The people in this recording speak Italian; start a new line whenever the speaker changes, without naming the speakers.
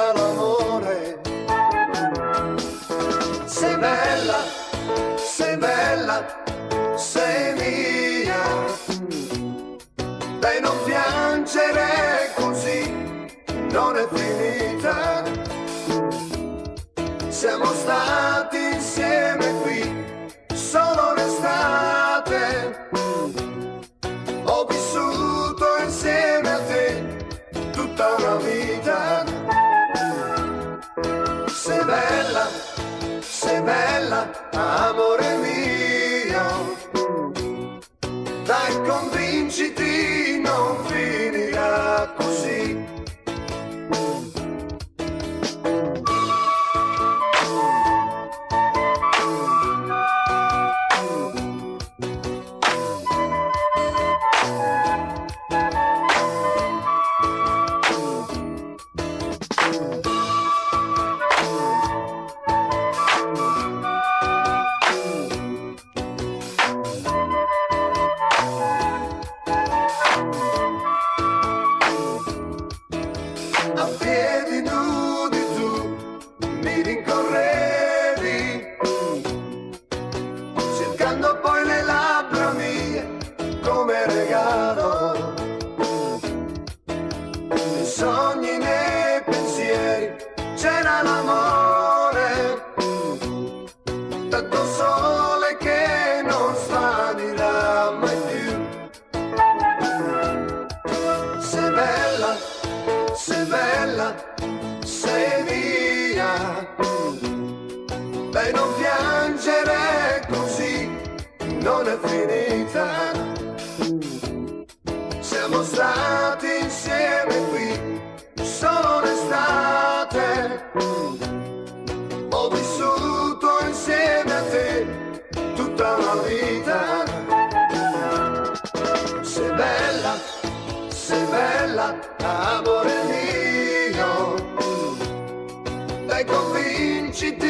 c'era l'amore. Sei bella, sei bella, sei mia. Dai, non piangere così, non è finita. Siamo stati insieme qui solo l'estate. Ho vissuto insieme a te tutta una vita. Sei bella, amore mio. Dai, convinciti, non finirà così. A piedi nudi tu mi rincorrevi, cercando poi le labbra mie come regalo. Nei sogni, nei pensieri c'era l'amore, tanto sole che non svanirà mai più. Sei bella, sei bella, sei mia. Dai, non piangere così, non è finita. Siamo stati insieme qui solo l'estate. Ho vissuto insieme a te tutta una vita. Sei bella, amore mio. Dai, convinciti,